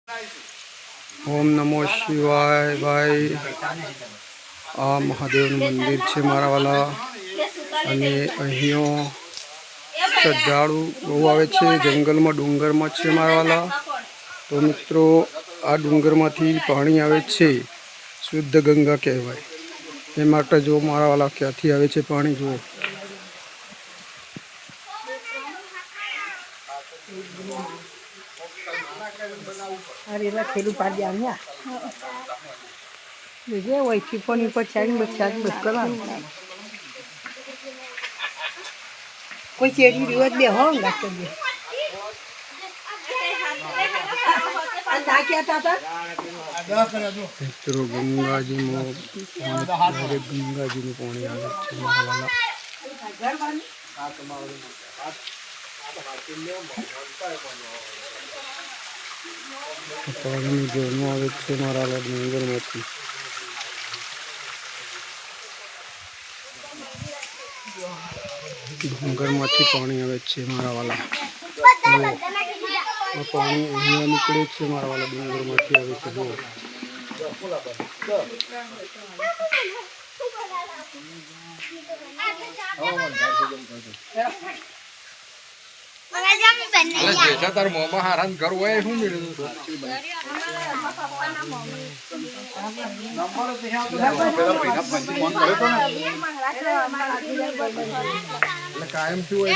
ओम नमो शिवाय भाई आ महादेव मंदिर है मारा वाला अने अहींयो श्रद्धालु बहु आवे छे। जंगल में डूंगर में छे मारा वाला। तो मित्रों आ डूंगर मांथी पाणी आवे छे, शुद्ध गंगा कहवाय। ए माटे जो मारा वाला क्यांथी आवे छे पाणी जो अरे ला खेलू पाडी आम्या जे वय की पण पछाडी बचाडी बस करा कोई चेरी रिवत दे हो गातो दे आ क्या था मित्रों गंगा जी में गंगा जी में पानी आवे छे मारा वाला। पानी जोरमा आवे छे मारा वाला डूंगर मांथी। डूंगर मांथी पानी आवे छे मारा वाला। पानी अहींया निकळे छे मारा वाला। डूंगर मांथी आवे छे जो तार मोमा हारान घर हुए हूँ मेरे कायम क्यों है